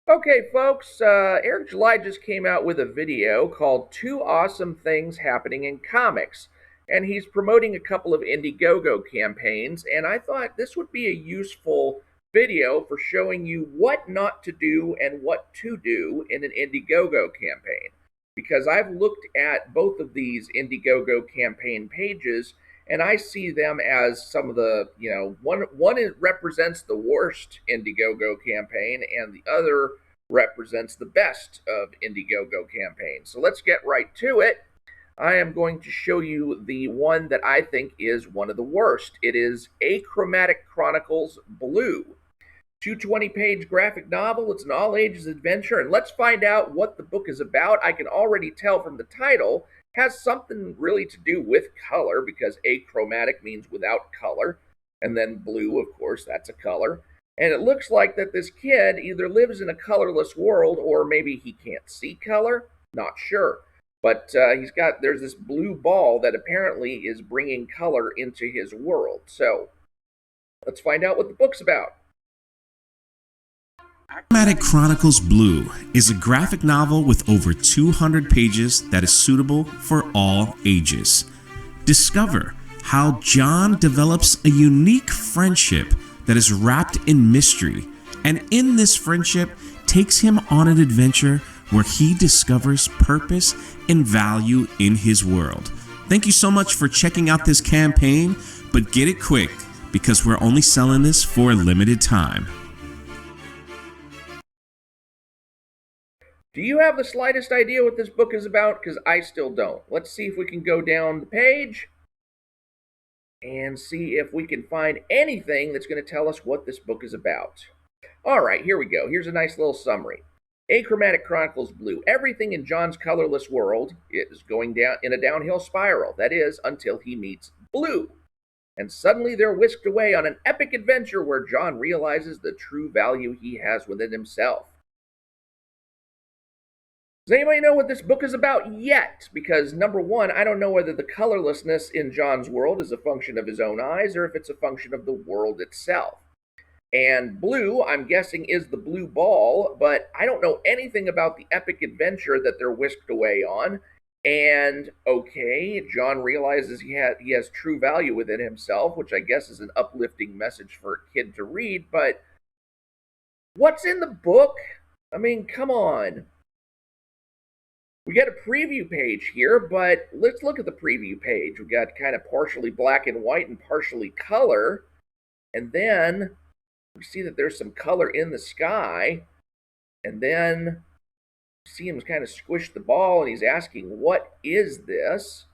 Okay, folks, Eric July just came out with a video called Two Awesome Things Happening in Comics. And he's promoting a couple of Indiegogo campaigns. And I thought this would be a useful video for showing you what not to do and what to do in an Indiegogo campaign. Because I've looked at both of these Indiegogo campaign pages and I see them as some of the, one represents the worst Indiegogo campaign, and the other represents the best of Indiegogo campaigns. So let's get right to it. I am going to show you the one that I think is one of the worst. It is Achromatic Chronicles Blue. 220-page graphic novel. It's an all-ages adventure, and let's find out what the book is about. I can already tell from the title has something really to do with color, because achromatic means without color, and then blue, of course, that's a color. And it looks like that this kid either lives in a colorless world, or maybe he can't see color. Not sure. But there's this blue ball that apparently is bringing color into his world. So let's find out what the book's about. Achromatic Chronicles Blue is a graphic novel with over 200 pages that is suitable for all ages. Discover how John develops a unique friendship that is wrapped in mystery, and in this friendship takes him on an adventure where he discovers purpose and value in his world. Thank you so much for checking out this campaign, but get it quick because we're only selling this for a limited time. Do you have the slightest idea what this book is about? Because I still don't. Let's see if we can go down the page and see if we can find anything that's going to tell us what this book is about. All right, here we go. Here's a nice little summary. Achromatic Chronicles Blue. Everything in John's colorless world is going down in a downhill spiral. That is, until he meets Blue. And suddenly they're whisked away on an epic adventure where John realizes the true value he has within himself. Does anybody know what this book is about yet? Because number one, I don't know whether the colorlessness in John's world is a function of his own eyes or if it's a function of the world itself. And blue, I'm guessing, is the blue ball, but I don't know anything about the epic adventure that they're whisked away on. And okay, John realizes he has true value within himself, which I guess is an uplifting message for a kid to read, but what's in the book? I mean, come on. We got a preview page here, but let's look at the preview page. We got kind of partially black and white and partially color. And then we see that there's some color in the sky. And then we see him kind of squish the ball, and he's asking, what is this?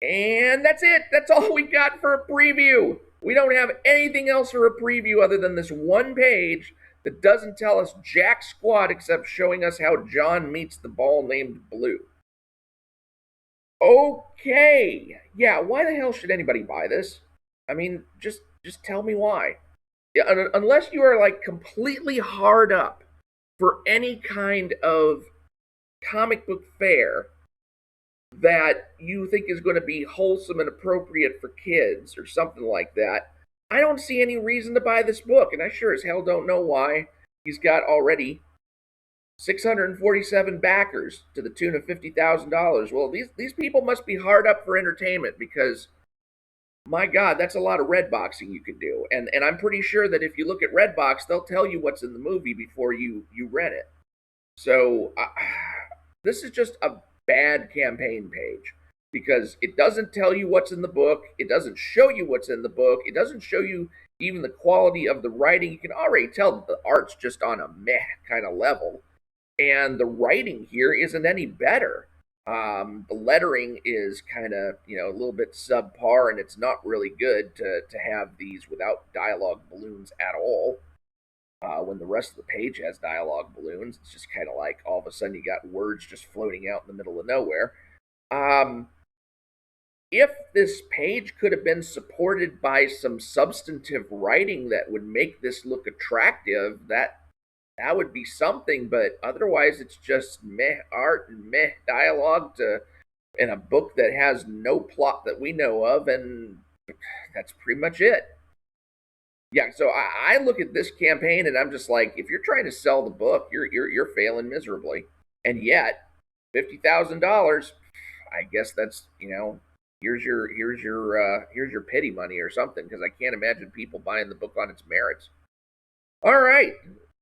And that's it. That's all we got for a preview. We don't have anything else for a preview other than this one page that doesn't tell us jack squat except showing us how John meets the ball named Blue. Okay. Yeah, why the hell should anybody buy this? I mean, just tell me why. Yeah, unless you are like completely hard up for any kind of comic book fare that you think is going to be wholesome and appropriate for kids or something like that, I don't see any reason to buy this book, and I sure as hell don't know why. He's got already 647 backers to the tune of $50,000. Well, these people must be hard up for entertainment, because my God, that's a lot of red boxing you could do. And I'm pretty sure that if you look at Redbox, they'll tell you what's in the movie before you rent it. So this is just a bad campaign page, because it doesn't tell you what's in the book. It doesn't show you what's in the book. It doesn't show you even the quality of the writing. You can already tell that the art's just on a meh kind of level. And the writing here isn't any better. The lettering is kind of, a little bit subpar, and it's not really good to have these without dialogue balloons at all. When the rest of the page has dialogue balloons, it's just kind of like all of a sudden you got words just floating out in the middle of nowhere. If this page could have been supported by some substantive writing that would make this look attractive, that would be something, but otherwise it's just meh art and meh dialogue in a book that has no plot that we know of, and that's pretty much it. Yeah, so I look at this campaign and I'm just like, if you're trying to sell the book, you're failing miserably. And yet, $50,000, I guess that's, here's your pity money or something, because I can't imagine people buying the book on its merits. All right.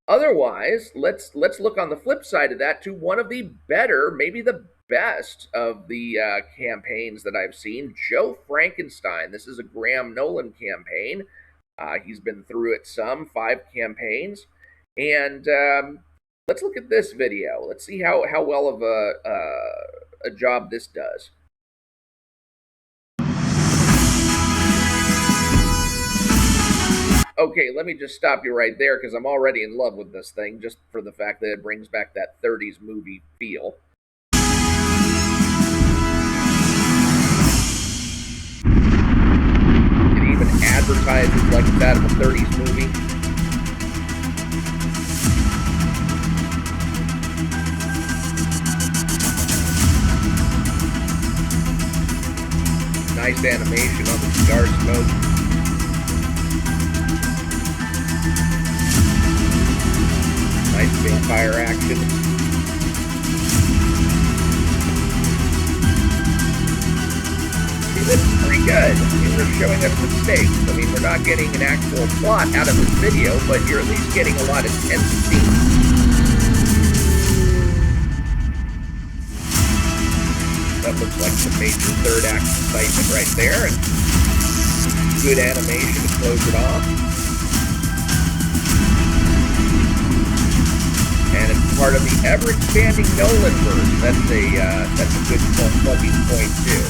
Otherwise, let's look on the flip side of that to one of the better, maybe the best of the campaigns that I've seen, Joe Frankenstein. This is a Graham Nolan campaign. He's been through it some 5 campaigns, and let's look at this video. Let's see how well of a job this does. Okay, let me just stop you right there because I'm already in love with this thing just for the fact that it brings back that 30s movie feel. It even advertises like it's out of a 30s movie. Nice animation on the cigar smoke. Nice vampire action. See, this is pretty good. I mean, they're showing us the stakes. I mean, we're not getting an actual plot out of this video, but you're at least getting a lot of tense scenes. That looks like the major third act excitement right there, and good animation to close it off. And it's part of the ever-expanding Nolanverse. That's a good plugging point too.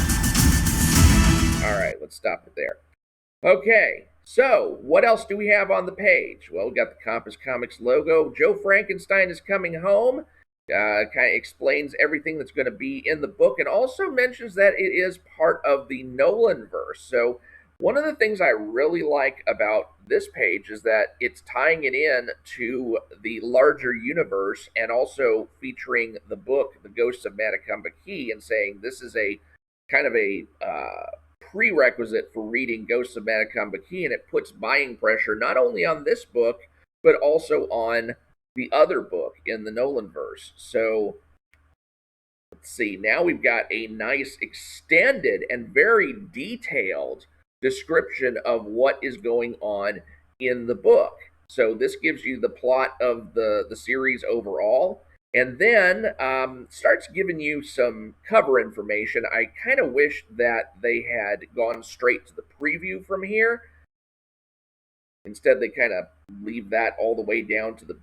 All right, let's stop it there. Okay, so what else do we have on the page? Well, we got the Compass Comics logo. Joe Frankenstein is coming home. Kind of explains everything that's going to be in the book, and also mentions that it is part of the Nolanverse. So one of the things I really like about this page is that it's tying it in to the larger universe and also featuring the book, The Ghosts of Matacumba Key, and saying this is a kind of a prerequisite for reading Ghosts of Matacumba Key, and it puts buying pressure not only on this book, but also on the other book in the Nolanverse. So let's see, now we've got a nice extended and very detailed description of what is going on in the book. So this gives you the plot of the series overall, and then starts giving you some cover information. I kind of wish that they had gone straight to the preview from here. Instead, they kind of leave that all the way down to the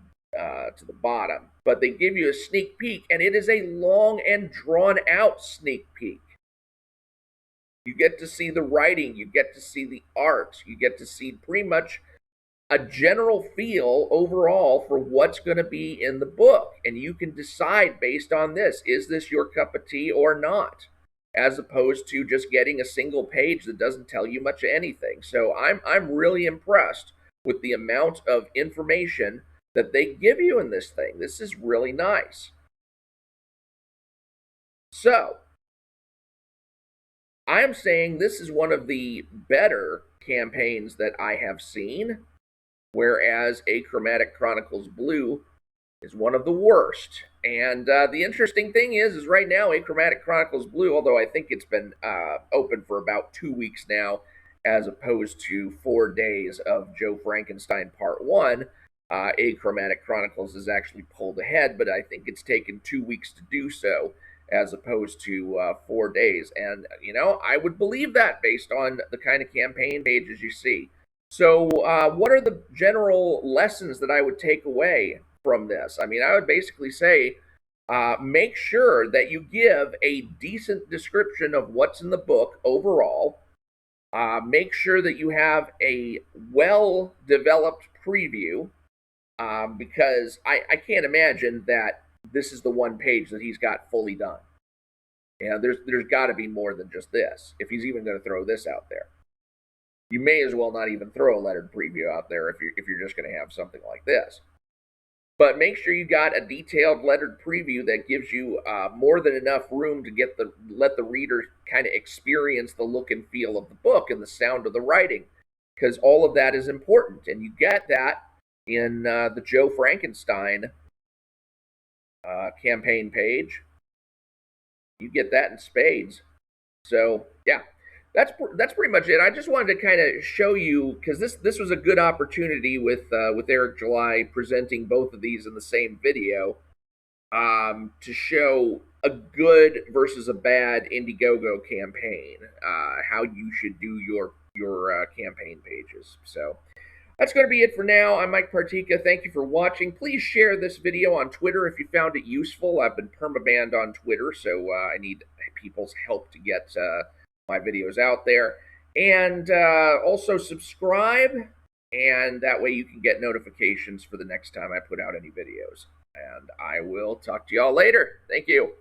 bottom. But they give you a sneak peek, and it is a long and drawn out sneak peek. You get to see the writing, you get to see the art, you get to see pretty much a general feel overall for what's going to be in the book. And you can decide based on this, is this your cup of tea or not? As opposed to just getting a single page that doesn't tell you much of anything. So I'm really impressed with the amount of information that they give you in this thing. This is really nice. So I'm saying this is one of the better campaigns that I have seen, whereas Achromatic Chronicles Blue is one of the worst. And the interesting thing is right now, Achromatic Chronicles Blue, although I think it's been open for about 2 weeks now, as opposed to 4 days of Joe Frankenstein Part 1, Achromatic Chronicles is actually pulled ahead, but I think it's taken 2 weeks to do so, as opposed to 4 days. And, I would believe that based on the kind of campaign pages you see. So what are the general lessons that I would take away from this? I mean, I would basically say make sure that you give a decent description of what's in the book overall. Make sure that you have a well-developed preview, because I can't imagine that this is the one page that he's got fully done. There's got to be more than just this, if he's even going to throw this out there. You may as well not even throw a lettered preview out there if you're just going to have something like this. But make sure you got a detailed lettered preview that gives you more than enough room to let the reader kind of experience the look and feel of the book and the sound of the writing. because all of that is important, and you get that in the Joe Frankenstein campaign page. You get that in spades. So yeah, that's pretty much it. I just wanted to kind of show you, because this was a good opportunity with Eric July presenting both of these in the same video, to show a good versus a bad Indiegogo campaign, how you should do your campaign pages. So that's going to be it for now. I'm Mike Partika. Thank you for watching. Please share this video on Twitter if you found it useful. I've been permabanned on Twitter, so I need people's help to get my videos out there. And also subscribe, and that way you can get notifications for the next time I put out any videos. And I will talk to y'all later. Thank you.